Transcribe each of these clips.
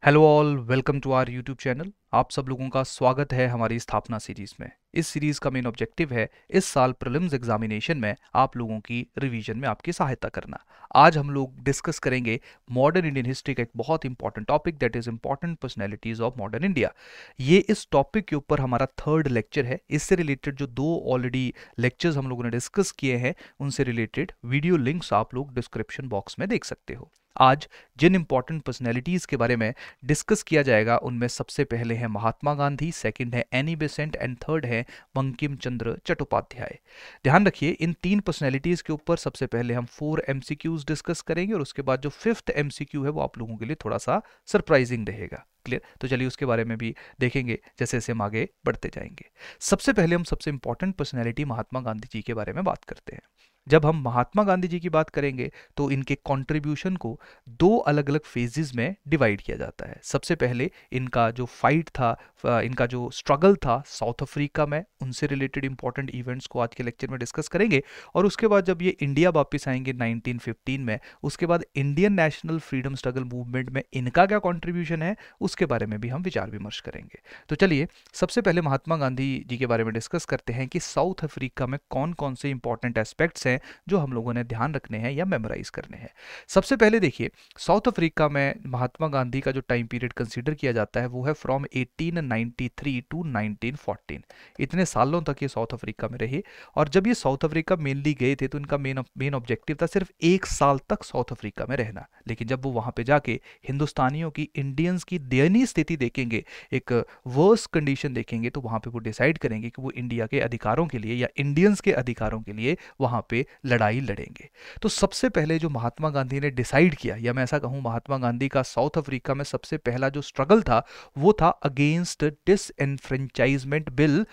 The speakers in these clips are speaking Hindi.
Hello all, welcome to our YouTube channel. आप सब लोगों का स्वागत है हमारी स्थापना सीरीज़ में। इस सीरीज़ का मेन ऑब्जेक्टिव है इस साल प्रीलिम्स एग्जामिनेशन में आप लोगों की रिवीजन में आपकी सहायता करना। आज हम लोग डिस्कस करेंगे मॉडर्न इंडियन हिस्ट्री का एक बहुत important topic, that is important personalities of modern India. ये इस टॉपिक के ऊपर हमारा थर्ड लेक्चर है। इससे रिलेटेड जो दो ऑलरेडी लेक्चर्स हम लोगों ने डिस्कस किए हैं, उनसे रिलेटेड वीडियो लिंक्स आप लोग डिस्क्रिप्शन बॉक्स में देख सकते हो। आज जिन इंपॉर्टेंट पर्सनैलिटीज़ के बारे में डिस्कस किया जाएगा उनमें सबसे पहले है महात्मा गांधी, सेकंड है एनी बेसेंट एंड थर्ड है बंकिम चंद्र चट्टोपाध्याय। ध्यान रखिए, इन तीन पर्सनैलिटीज़ के ऊपर सबसे पहले हम 4 एमसीक्यूज डिस्कस करेंगे और उसके बाद जो फिफ्थ एमसीक्यू है वो आप लोगों के लिए थोड़ा सा सरप्राइजिंग रहेगा। क्लियर? तो चलिए उसके बारे में भी देखेंगे जैसे जैसे हम आगे बढ़ते जाएंगे। सबसे पहले हम सबसे इंपॉर्टेंट पर्सनैलिटी महात्मा गांधी जी के बारे में बात करते हैं। जब हम महात्मा गांधी जी की बात करेंगे तो इनके कंट्रीब्यूशन को दो अलग अलग फेजेस में डिवाइड किया जाता है। सबसे पहले इनका जो फाइट था, इनका जो स्ट्रगल था साउथ अफ्रीका में, उनसे रिलेटेड इंपॉर्टेंट इवेंट्स को आज के लेक्चर में डिस्कस करेंगे। और उसके बाद जब ये इंडिया वापस आएंगे 1915 में, उसके बाद Indian national freedom struggle movement में इनका क्या कॉन्ट्रीब्यूशन है उसके बारे में भी हम विचार विमर्श करेंगे। तो चलिए सबसे पहले महात्मा गांधी जी के बारे में डिस्कस करते हैं कि साउथ अफ्रीका में कौन कौन से इंपॉर्टेंट एस्पेक्ट्स हैं जो हम लोगों ने ध्यान रखने हैं या मेमोराइज करने हैं। सबसे पहले देखिए, साउथ अफ्रीका में महात्मा गांधी का जो टाइम पीरियड कंसीडर किया जाता है वो है फ्रॉम 1893 टू 1914। इतने सालों तक ये साउथ अफ्रीका में रहे। और जब ये साउथ अफ्रीका मेनली गए थे तो इनका मेन ऑब्जेक्टिव था सिर्फ एक साल तक साउथ अफ्रीका में रहना। लेकिन जब वो वहां पे जाके हिंदुस्तानियों की, इंडियंस की दयनीय स्थिति देखेंगे, एक वर्स कंडीशन देखेंगे, तो वहां पे वो डिसाइड करेंगे कि वो इंडिया के अधिकारों के लिए या इंडियंस के अधिकारों के लिए वहां पे लड़ाई लड़ेंगे। तो सबसे पहले जो महात्मा गांधी ने डिसाइड किया, या मैं ऐसा कहूं महात्मा गांधी का साउथ अफ्रीका में सबसे पहला जो स्ट्रगल था वो था अगेंस्ट डिसएनफ्रेंचाइजमेंट बिल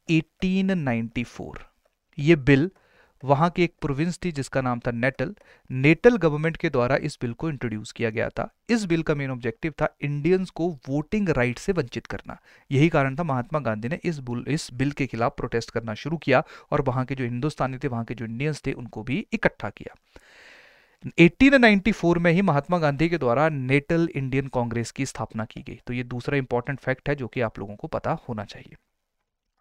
1894। ये बिल, वहां की एक प्रोविंस थी जिसका नाम था नेटल, नेटल गवर्नमेंट के द्वारा इस बिल को इंट्रोड्यूस किया गया था। इस बिल का मेन ऑब्जेक्टिव था इंडियंस को वोटिंग राइट से वंचित करना। यही कारण था महात्मा गांधी ने इस बिल के खिलाफ प्रोटेस्ट करना शुरू किया और वहां के जो हिंदुस्तानी थे, वहां के जो इंडियंस थे, उनको भी इकट्ठा किया। 1894 में ही महात्मा गांधी के द्वारा नेटल इंडियन कांग्रेस की स्थापना की गई। तो ये दूसरा इंपॉर्टेंट फैक्ट है जो कि आप लोगों को पता होना चाहिए।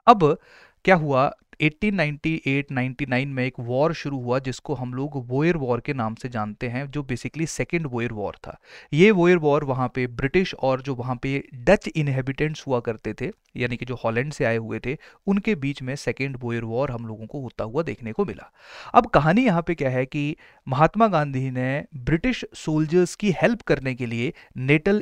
अब क्या हुआ, 1898-99 में एक वॉर शुरू हुआ जिसको हम लोग बोयर वॉर के नाम से जानते हैं, जो बेसिकली सेकेंड बोयर वॉर था। ये बोयर वॉर वहाँ पे ब्रिटिश और जो वहाँ पे डच इनहेबिटेंट्स हुआ करते थे, यानी कि जो हॉलैंड से आए हुए थे, उनके बीच में सेकेंड बोयर वॉर हम लोगों को होता हुआ देखने को मिला। अब कहानी यहाँ पे क्या है कि महात्मा गांधी ने ब्रिटिश सोल्जर्स की हेल्प करने के लिए नेटल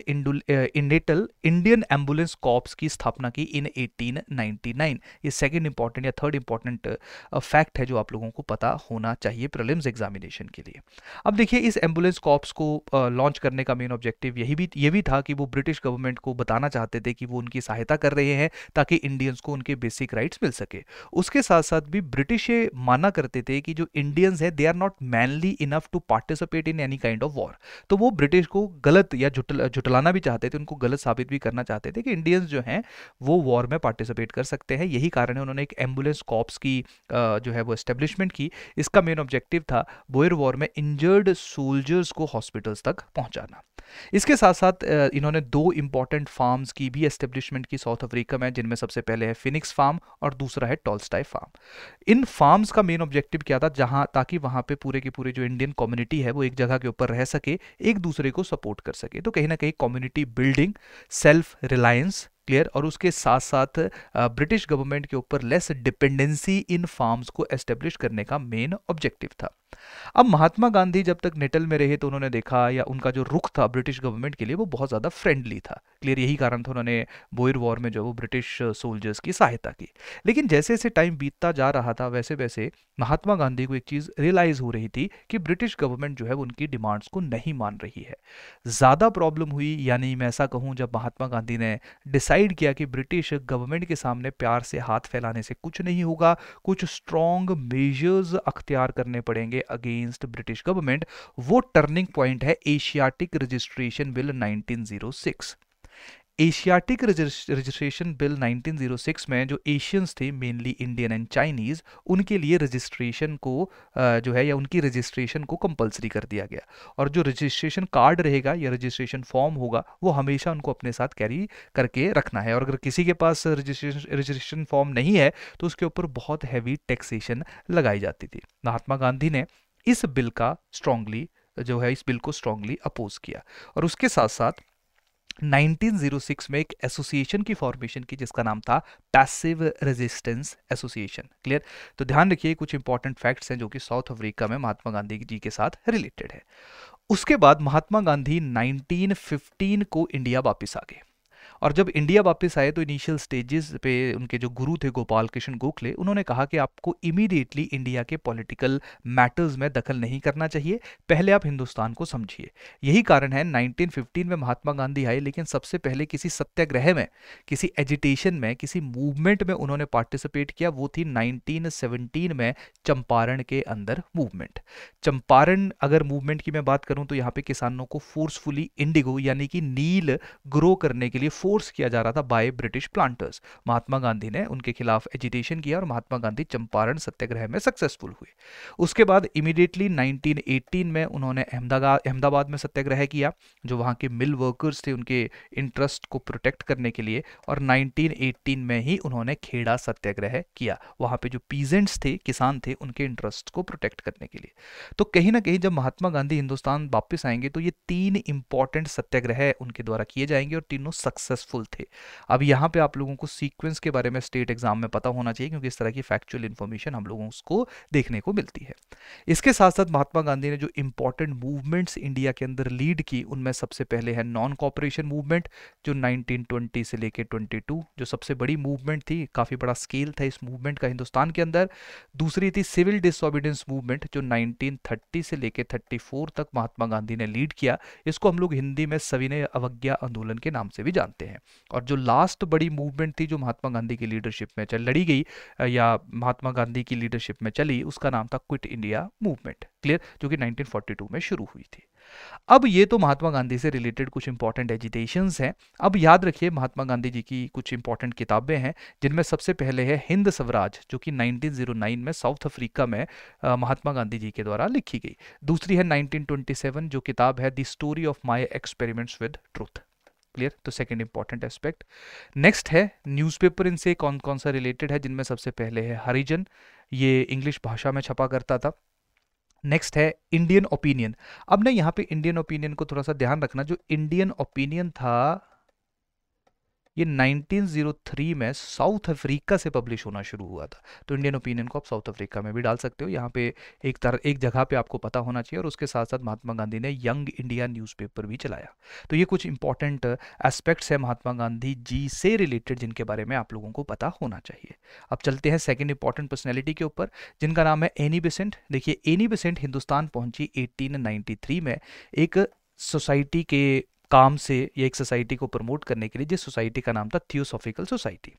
इंडियन एम्बुलेंस कॉर्प्स की स्थापना की इन 1899। ये सेकंड इंपॉर्टेंट या थर्ड इंपॉर्टेंट फैक्ट है जो आप लोगों को पता होना चाहिए प्रीलिम्स एग्जामिनेशन के लिए। अब देखिए, इस एम्बुलेंस कॉर्प्स को लॉन्च करने का मेन ऑब्जेक्टिव ये भी था कि वो ब्रिटिश गवर्नमेंट को बताना चाहते थे कि वो उनकी सहायता कर रहे हैं ताकि इंडियंस को उनके बेसिक राइट्स मिल सके। उसके साथ साथ भी ब्रिटिश ये माना करते थे कि जो इंडियंस हैं they are not manly enough to participate in any kind of war. तो वो ब्रिटिश को गलत या जुटलाना भी चाहते थे, उनको गलत साबित भी करना चाहते थे कि इंडियंस जो हैं वो वॉर में पार्टिसिपेट कर सकते हैं। यही कारण है उन्होंने एक एम्बुलेंस कॉर्प्स की जो है वो एस्टेब्लिशमेंट की। इसका मेन ऑब्जेक्टिव था बोयर वॉर में इंजर्ड सोल्जर्स को हॉस्पिटल्स तक पहुंचाना। इसके साथ साथ इन्होंने दो इंपॉर्टेंट फार्म्स की भी एस्टेब्लिशमेंट की साउथ अफ्रीका में, जिनमें सबसे पहले है फिनिक्स फार्म और दूसरा है टॉल्स्टाई फार्म। इन फार्म्स का मेन ऑब्जेक्टिव क्या था, जहां ताकि वहां पे पूरे के पूरे जो इंडियन कम्युनिटी है वो एक जगह के ऊपर रह सके, एक दूसरे को सपोर्ट कर सके। तो कहीं ना कहीं community building, self reliance, clear, और उसके साथ साथ ब्रिटिश गवर्नमेंट के ऊपर लेस डिपेंडेंसी इन फार्म्स को एस्टेब्लिश करने का मेन ऑब्जेक्टिव था। अब महात्मा गांधी जब तक नेटल में रहे तो उन्होंने देखा, या उनका जो रुख था ब्रिटिश गवर्नमेंट के लिए वो बहुत ज़्यादा फ्रेंडली था। क्लियर, यही कारण था उन्होंने बोयर वॉर में जो वो ब्रिटिश सोल्जर्स की सहायता की। लेकिन जैसे जैसे टाइम बीतता जा रहा था वैसे वैसे महात्मा गांधी को एक चीज़ रियलाइज़ हो रही थी कि ब्रिटिश गवर्नमेंट जो है वो उनकी डिमांड्स को नहीं मान रही है। ज़्यादा प्रॉब्लम हुई, यानी मैं ऐसा कहूँ, जब महात्मा गांधी ने डिसाइड किया कि ब्रिटिश गवर्नमेंट के सामने प्यार से हाथ फैलाने से कुछ नहीं होगा, कुछ स्ट्रॉन्ग मेजर्स अख्तियार करने पड़ेंगे अगेंस्ट ब्रिटिश गवर्नमेंट। वो टर्निंग पॉइंट है Asiatic registration bill 1906। Asiatic registration bill 1906 में जो एशियंस थे, मेनली इंडियन एंड चाइनीज, उनके लिए रजिस्ट्रेशन को जो है या उनकी रजिस्ट्रेशन को कंपलसरी कर दिया गया। और जो रजिस्ट्रेशन कार्ड रहेगा या रजिस्ट्रेशन फॉर्म होगा वो हमेशा उनको अपने साथ कैरी करके रखना है। और अगर किसी के पास रजिस्ट्रेशन फॉर्म नहीं है तो उसके ऊपर बहुत हैवी टैक्सेशन लगाई जाती थी। महात्मा गांधी ने इस बिल का स्ट्रांगली जो है इस बिल को स्ट्रांगली अपोज किया। और उसके साथ साथ 1906 में एक एसोसिएशन की फॉर्मेशन की जिसका नाम था पैसिव रेजिस्टेंस एसोसिएशन। क्लियर? तो ध्यान रखिए कुछ इंपॉर्टेंट फैक्ट्स हैं जो कि साउथ अफ्रीका में महात्मा गांधी जी के साथ रिलेटेड है। उसके बाद महात्मा गांधी 1915 को इंडिया वापस आ गए। और जब इंडिया वापस आए तो इनिशियल स्टेजेस पे उनके जो गुरु थे गोपाल कृष्ण गोखले, उन्होंने कहा कि आपको इमीडिएटली इंडिया के पॉलिटिकल मैटर्स में दखल नहीं करना चाहिए, पहले आप हिंदुस्तान को समझिए। यही कारण है 1915 में महात्मा गांधी आए, लेकिन सबसे पहले किसी सत्याग्रह में, किसी एजिटेशन में, किसी मूवमेंट में उन्होंने पार्टिसिपेट किया। वो थी 1917 में चंपारण के अंदर मूवमेंट। चंपारण अगर मूवमेंट की मैं बात करूं तो यहाँ पे किसानों को फोर्सफुली इंडिगो यानी कि नील ग्रो करने के लिए फोर्स किया जा रहा था by British planters. Mahatma Gandhi ने उनके खिलाफ एजिटेशन किया और महात्मा गांधी चंपारण सत्याग्रह में सक्सेसफुल हुए। उसके बाद इमीडिएटली 1918 में उन्होंने अहमदाबाद में सत्याग्रह किया, जो वहां के मिल वर्कर्स थे उनके इंटरेस्ट को प्रोटेक्ट करने के लिए। और 1918 में ही उन्होंने खेड़ा सत्याग्रह किया, वहां पे जो पीजेंट्स थे, किसान थे, उनके इंटरेस्ट को प्रोटेक्ट करने के लिए। तो कहीं ना कहीं जब महात्मा गांधी हिंदुस्तान वापस आएंगे तो ये 3 इंपॉर्टेंट सत्याग्रह उनके द्वारा किए जाएंगे और तीनों सक्सेसफुल थे। अब यहाँ पे आप लोगों को सीक्वेंस के बारे में स्टेट एग्जाम में पता होना चाहिए, क्योंकि इस तरह की फैक्चुअल इन्फॉर्मेशन हम लोगों को देखने को मिलती है। इसके साथ साथ महात्मा गांधी ने जो इंपॉर्टेंट मूवमेंट्स इंडिया के अंदर लीड की, उनमें सबसे पहले है नॉन कॉपरेशन मूवमेंट, जो 1920 से लेके 22 जो सबसे बड़ी मूवमेंट थी, काफी बड़ा स्केल था इस मूवमेंट का हिंदुस्तान के अंदर। दूसरी थी सिविल डिसोबीडियंस मूवमेंट, जो 1930 से लेके 34 तक महात्मा गांधी ने लीड किया। इसको हम लोग हिंदी में सविनय अवज्ञा आंदोलन के नाम से भी जानते हैं। और जो लास्ट बड़ी मूवमेंट थी जो महात्मा गांधी की लीडरशिप में लड़ी गई या महात्मा गांधी की लीडरशिप में चली, उसका नाम था क्विट इंडिया मूवमेंट। क्लियर? जो कि 1942 में शुरू हुई थी। अब ये तो महात्मा गांधी से रिलेटेड कुछ इंपॉर्टेंट एजिटेशंस हैं। अब याद रखिए महात्मा गांधी जी की कुछ इंपॉर्टेंट किताबें हैं, जिनमें सबसे पहले है हिंद स्वराज, जो कि 1909 में साउथ अफ्रीका में महात्मा गांधी जी के द्वारा लिखी गई। दूसरी है 1927 जो किताब है the story of my experiments with truth. Clear? तो सेकंड इंपॉर्टेंट एस्पेक्ट। नेक्स्ट है न्यूज़पेपर, इनसे कौन कौन सा रिलेटेड है, जिनमें सबसे पहले है हरिजन, ये इंग्लिश भाषा में छपा करता था। नेक्स्ट है इंडियन ओपिनियन। अब ना यहाँ पे इंडियन ओपिनियन को थोड़ा सा ध्यान रखना, जो इंडियन ओपिनियन था ये 1903 में साउथ अफ्रीका से पब्लिश होना शुरू हुआ था। तो इंडियन ओपिनियन को आप साउथ अफ्रीका में भी डाल सकते हो। यहाँ पे एक जगह पे आपको पता होना चाहिए। और उसके साथ साथ महात्मा गांधी ने यंग इंडिया न्यूज़पेपर भी चलाया। तो ये कुछ इंपॉर्टेंट एस्पेक्ट्स हैं महात्मा गांधी जी से रिलेटेड जिनके बारे में आप लोगों को पता होना चाहिए। अब चलते हैं सेकेंड इंपॉर्टेंट पर्सनैलिटी के ऊपर, जिनका नाम है एनी बेसेंट। देखिए एनी बेसेंट हिंदुस्तान पहुंची 1893 में एक सोसाइटी के काम से, या एक सोसाइटी को प्रमोट करने के लिए, जिस सोसाइटी का नाम था थियोसॉफिकल सोसाइटी।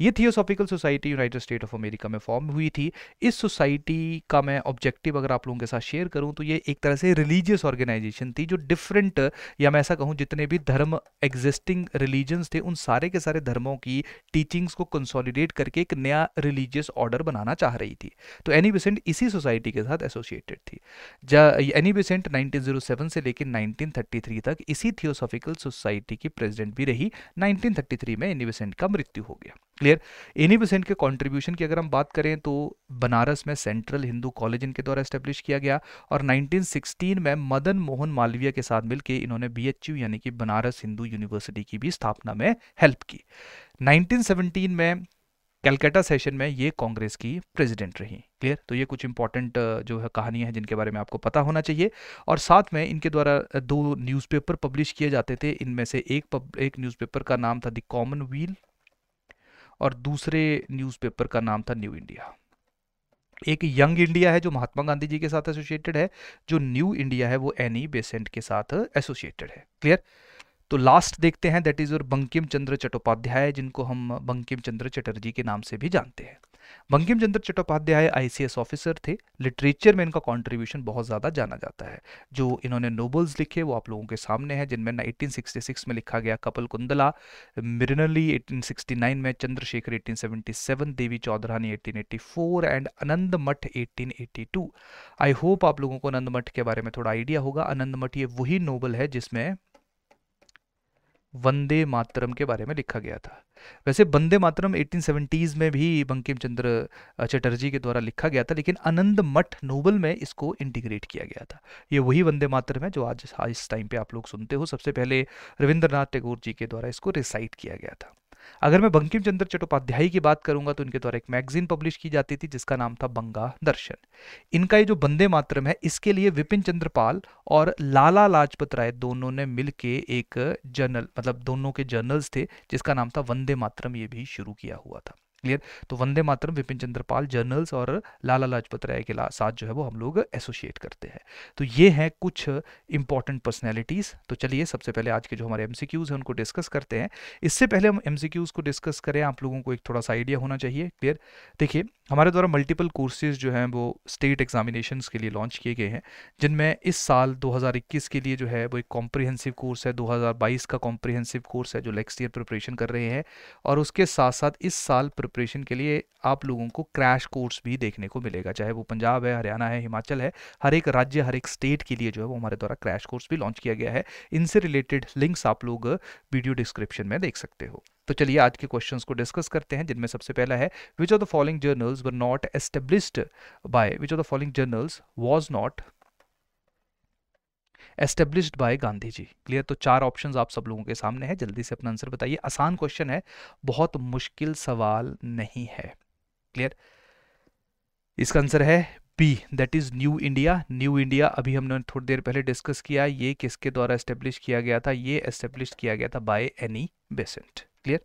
ये theosophical society United state of America में फॉर्म हुई थी। इस सोसाइटी का मैं ऑब्जेक्टिव अगर आप लोगों के साथ शेयर करूं तो ये एक तरह से रिलीजियस ऑर्गेनाइजेशन थी, जो डिफरेंट, या मैं ऐसा कहूं जितने भी धर्म एग्जिस्टिंग रिलीजन्स थे उन सारे के सारे धर्मों की टीचिंग्स को कंसोलिडेट करके एक नया रिलीजियस ऑर्डर बनाना चाह रही थी। तो एनी बेसेंट इसी सोसाइटी के साथ एसोसिएटेड थी। एनी बेसेंट 1907 से लेकर 1933 तक इसी थियोसॉफिकल सोसाइटी की प्रेसिडेंट भी रही। 1933 में एनी बेसेंट का मृत्यु हो गया। क्लियर? एनी बेसेंट के कंट्रीब्यूशन की अगर हम बात करें तो बनारस में सेंट्रल हिंदू कॉलेज इनके द्वारा एस्टेब्लिश किया गया। और 1916 में मदन मोहन मालवीय के साथ मिलकर इन्होंने BHU यानी कि बनारस हिंदू यूनिवर्सिटी की भी स्थापना में हेल्प की। 1917 में कैलकाटा सेशन में ये कांग्रेस की प्रेसिडेंट रही। क्लियर? तो ये कुछ इंपॉर्टेंट जो है कहानियां हैं जिनके बारे में आपको पता होना चाहिए। और साथ में इनके द्वारा 2 न्यूज़पेपर पब्लिश किए जाते थे। इनमें से एक न्यूज़पेपर का नाम था द कॉमनवेल्थ और दूसरे न्यूज़पेपर का नाम था न्यू इंडिया। एक यंग इंडिया है जो महात्मा गांधी जी के साथ एसोसिएटेड है, जो न्यू इंडिया है वो एनी बेसेंट के साथ एसोसिएटेड है। क्लियर? तो लास्ट देखते हैं, that is your Bankim Chandra Chattopadhyay, जिनको हम बंकिम चंद्र चटर्जी के नाम से भी जानते हैं। बंकिम चंद्र चट्टोपाध्याय आईसीएस ऑफिसर थे। लिटरेचर में इनका कंट्रीब्यूशन बहुत ज़्यादा जाना जाता है। जो इन्होंने नोबल्स लिखे वो आप लोगों के सामने हैं, जिनमें 1866 में लिखा गया कपल कुंदला, मिरनली 1869 में, चंद्रशेखर 1877, देवी चौधरानी 1884 एंड आनंद मठ 1882। आई होप आप लोगों को आनंद मठ के बारे में थोड़ा आइडिया होगा। आनंद मठ ये वही नोबल है जिसमें वंदे मातरम के बारे में लिखा गया था। वैसे वंदे मातरम 1870s में भी बंकिम चंद्र चटर्जी के द्वारा लिखा गया था, लेकिन आनंद मठ नोबल में इसको इंटीग्रेट किया गया था। ये वही वंदे मातरम है जो आज इस टाइम पे आप लोग सुनते हो। सबसे पहले रविंद्रनाथ टैगोर जी के द्वारा इसको रिसाइट किया गया था। अगर मैं बंकिम चंद्र चट्टोपाध्याय की बात करूंगा तो इनके द्वारा एक मैगजीन पब्लिश की जाती थी जिसका नाम था बंगा दर्शन। इनका ये जो वंदे मातरम है इसके लिए विपिन चंद्र पाल और लाला लाजपत राय दोनों ने मिलके एक जर्नल, मतलब दोनों के जर्नल्स थे जिसका नाम था वंदे मातरम, ये भी शुरू किया हुआ था। क्लियर? तो वंदे मातरम, विपिन चंद्र पाल जर्नल्स और लाला लाजपत राय के साथ जो है वो हम लोग एसोसिएट करते हैं। तो ये हैं कुछ इंपॉर्टेंट पर्सनैलिटीज़। तो चलिए सबसे पहले आज के जो हमारे एमसीक्यूज़ हैं उनको डिस्कस करते हैं। इससे पहले हम एमसीक्यूज़ को डिस्कस करें, आप लोगों को एक थोड़ा सा आइडिया होना चाहिए। क्लियर? देखिए, हमारे द्वारा मल्टीपल कोर्सेज जो हैं वो स्टेट एग्जामिनेशंस के लिए लॉन्च किए गए हैं, जिनमें इस साल 2021 के लिए जो है वो एक कॉम्प्रिहेंसिव कोर्स है, 2022 का कॉम्प्रिहेंसिव कोर्स है जो नेक्स्ट ईयर प्रिपरेशन कर रहे हैं, और उसके साथ साथ इस साल प्रिपरेशन के लिए आप लोगों को क्रैश कोर्स भी देखने को मिलेगा, चाहे वो पंजाब है, हरियाणा है, हिमाचल है। हर एक राज्य, हर एक स्टेट के लिए जो है वो हमारे द्वारा क्रैश कोर्स भी लॉन्च किया गया है। इनसे रिलेटेड लिंक्स आप लोग वीडियो डिस्क्रिप्शन में देख सकते हो। तो चलिए आज के क्वेश्चंस को डिस्कस करते हैं, जिनमें सबसे पहला है, which of the following journals were not established by, which of the following journals was not established by Gandhi ji. Clear? तो चार ऑप्शंस आप सब लोगों के सामने है, जल्दी से अपना आंसर बताइए। आसान क्वेश्चन है, बहुत मुश्किल सवाल नहीं है। क्लियर? इसका आंसर है B, that is New India. New India अभी हमने थोड़ी देर पहले डिस्कस किया, ये किसके द्वारा एस्टेब्लिश किया गया था? ये एस्टेब्लिश किया गया था by Annie Besant. Clear?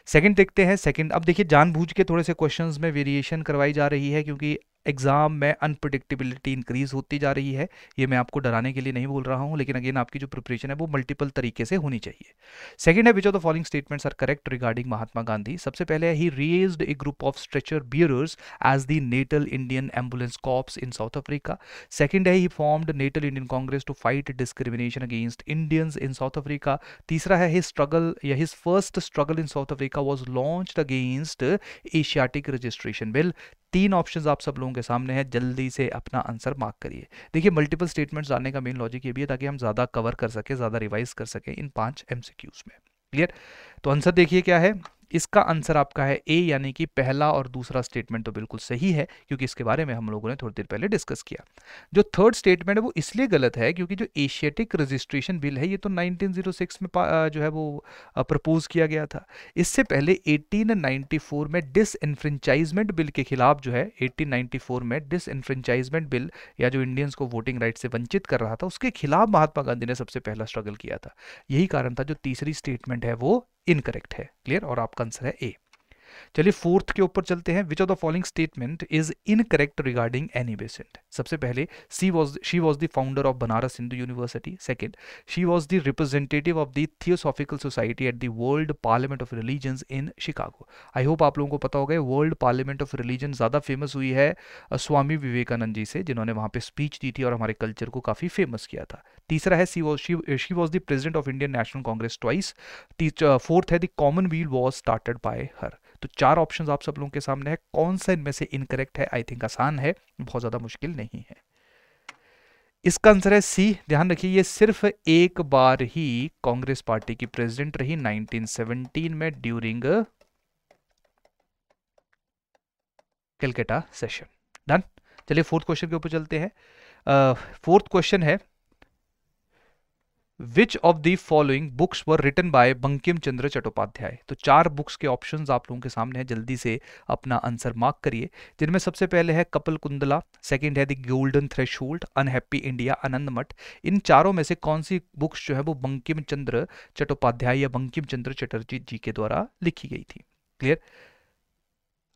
Second देखते हैं। सेकंड, अब देखिए जानबूझ के थोड़े से क्वेश्चंस में वेरिएशन करवाई जा रही है क्योंकि एग्जाम में अनप्रिडिक्टेबिलिटी इंक्रीज होती जा रही है। ये मैं आपको डराने के लिए नहीं बोल रहा हूं, लेकिन अगेन आपकी जो प्रिपरेशन है वो मल्टीपल तरीके से होनी चाहिए। सेकंड है, which of the following statements are correct regarding Mahatma Gandhi. सबसे पहले, he raised a group of stretcher bearers as the Natal Indian ambulance corps in South Africa. Second है, he formed Natal Indian Congress to fight discrimination against Indians in South Africa. तीसरा है, हिज स्ट्रगल या his first struggle in South Africa was launched against Asiatic registration bill. तीन ऑप्शंस आप सब लोगों के सामने हैं, जल्दी से अपना आंसर मार्क करिए। देखिए, मल्टीपल स्टेटमेंट्स डालने का मेन लॉजिक ये भी है ताकि हम ज़्यादा कवर कर सके, ज़्यादा रिवाइज कर सके इन 5 एमसीक्यूज में। क्लियर? तो आंसर देखिए क्या है। इसका आंसर आपका है ए, यानी कि पहला और दूसरा स्टेटमेंट तो बिल्कुल सही है क्योंकि इसके बारे में हम लोगों ने थोड़ी देर पहले डिस्कस किया। जो थर्ड स्टेटमेंट है वो इसलिए गलत है क्योंकि जो एशियाटिक रजिस्ट्रेशन बिल है ये तो 1906 में जो है वो प्रपोज किया गया था। इससे पहले 1894 में डिसएनफ्रेंचाइजमेंट बिल के खिलाफ जो है, 1894 में डिसएनफ्रेंचाइजमेंट बिल या जो इंडियंस को वोटिंग राइट से वंचित कर रहा था उसके खिलाफ महात्मा गांधी ने सबसे पहला स्ट्रगल किया था। यही कारण था जो तीसरी स्टेटमेंट है वो इनकरेक्ट है। क्लियर? और आपका आंसर है ए। चलिए फोर्थ के ऊपर चलते हैं। Which of the following statement is incorrect regarding Annie Besant. सबसे पहले, she was the founder of Banaras Hindu university. Second, she was the representative of the theosophical society at the world parliament of religions in Chicago. I hope आप लोगों को पता होगा वर्ल्ड पार्लियामेंट ऑफ रिलीजन ज़्यादा फेमस हुई है स्वामी विवेकानंद जी से, जिन्होंने वहाँ पे स्पीच दी थी और हमारे कल्चर को काफ़ी फेमस किया था। तीसरा है, she was the president of Indian National Congress twice. Fourth है, the Commonwealth was started by her. तो चार ऑप्शंस आप सब लोगों के सामने है, कौन सा इनमें से इनकरेक्ट है? आई थिंक आसान है, बहुत ज्यादा मुश्किल नहीं है। इसका आंसर है सी। ध्यान रखिए, ये सिर्फ एक बार ही कांग्रेस पार्टी की प्रेसिडेंट रही 1917 में ड्यूरिंग कलकत्ता सेशन। डन। चलिए फोर्थ क्वेश्चन के ऊपर चलते हैं। फोर्थ क्वेश्चन है, which of the following books were written by Bankim Chandra Chattopadhyay. तो चार बुक्स के ऑप्शंस आप लोगों के सामने हैं, जल्दी से अपना आंसर मार्क करिए। जिनमें सबसे पहले है कपल कुंदला, सेकंड है the golden threshold, unhappy India, Anandamath. इन चारों में से कौन सी बुक्स जो है वो बंकिम चंद्र चट्टोपाध्याय या बंकिम चंद्र चटर्जी जी के द्वारा लिखी गई थी? क्लियर?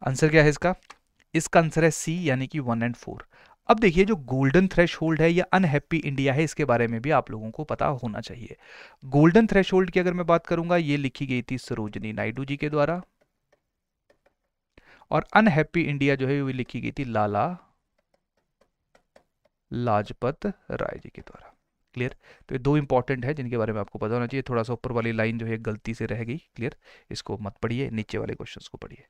आंसर क्या है इसका? इसका आंसर है सी, यानी कि 1 और 4। अब देखिए, जो गोल्डन थ्रेशोल्ड है या अनहैप्पी इंडिया है, इसके बारे में भी आप लोगों को पता होना चाहिए। गोल्डन थ्रेशोल्ड की अगर मैं बात करूंगा, ये लिखी गई थी सरोजनी नायडू जी के द्वारा, और अनहैप्पी इंडिया जो है वो लिखी गई थी लाला लाजपत राय जी के द्वारा। क्लियर? तो ये दो इंपॉर्टेंट है जिनके बारे में आपको पता होना चाहिए। थोड़ा सा ऊपर वाली लाइन जो है गलती से रह गई। क्लियर? इसको मत पढ़िए, नीचे वाले क्वेश्चंस को पढ़िए।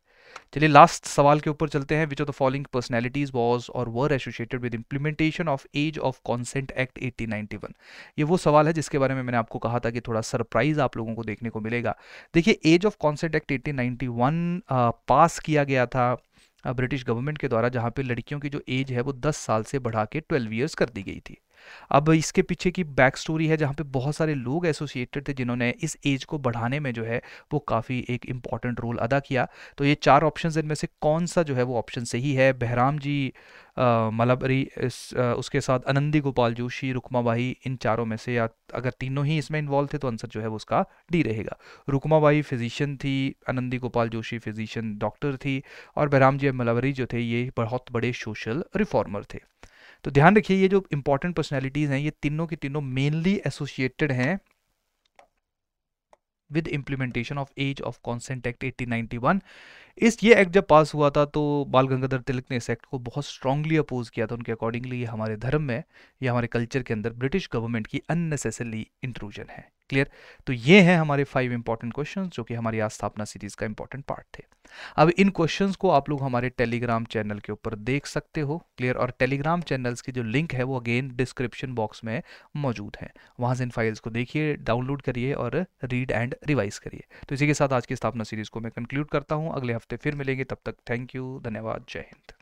चलिए लास्ट सवाल के ऊपर चलते हैं। Which of the following personalities was or were associated with implementation of age of consent act 1891? ये वो सवाल है जिसके बारे में मैंने आपको कहा था कि थोड़ा सरप्राइज आप लोगों को देखने को मिलेगा। देखिए, एज ऑफ कॉन्सेंट एक्ट 1891 पास किया गया था ब्रिटिश गवर्नमेंट के द्वारा, जहाँ पे लड़कियों की जो एज है वो 10 साल से बढ़ा के 12 ईयर्स कर दी गई थी। अब इसके पीछे की बैक स्टोरी है, जहाँ पे बहुत सारे लोग एसोसिएटेड थे जिन्होंने इस एज को बढ़ाने में जो है वो काफ़ी एक इम्पॉर्टेंट रोल अदा किया। तो ये चार ऑप्शंस इनमें से कौन सा जो है वो ऑप्शन सही है? बहराम जी, मलबरी, उसके साथ आनंदी गोपाल जोशी, रुक्माबाई, इन चारों में से, या अगर तीनों ही इसमें इन्वॉल्व थे तो आंसर जो है वो उसका डी रहेगा। रुक्माबाई फिजिशियन थी, आनंदी गोपाल जोशी फिजिशियन डॉक्टर थी, और बहराम जी मलबरी जो थे ये बहुत बड़े सोशल रिफॉर्मर थे। तो ध्यान रखिए, ये जो इंपॉर्टेंट पर्सनैलिटीज हैं ये तीनों की तीनों मेनली एसोसिएटेड हैं with implementation of age of consent act 1891। ये एक्ट जब पास हुआ था तो बाल गंगाधर तिलक ने इस एक्ट को बहुत स्ट्रांगली अपोज किया था। उनके अकॉर्डिंगली ये हमारे धर्म में या हमारे कल्चर के अंदर ब्रिटिश गवर्नमेंट की अननेसेसरी इंट्रूजन है। क्लियर? तो ये हैं हमारे 5 इंपॉर्टेंट क्वेश्चंस जो कि हमारी आज स्थापना सीरीज का इंपॉर्टेंट पार्ट थे। अब इन क्वेश्चंस को आप लोग हमारे टेलीग्राम चैनल के ऊपर देख सकते हो। क्लियर? और टेलीग्राम चैनल्स की जो लिंक है वो अगेन डिस्क्रिप्शन बॉक्स में मौजूद है। वहाँ से इन फाइल्स को देखिए, डाउनलोड करिए और रीड एंड रिवाइज करिए। तो इसी के साथ आज की स्थापना सीरीज को मैं कंक्लूड करता हूँ। अगले हफ्ते फिर मिलेंगे, तब तक थैंक यू, धन्यवाद, जय हिंद।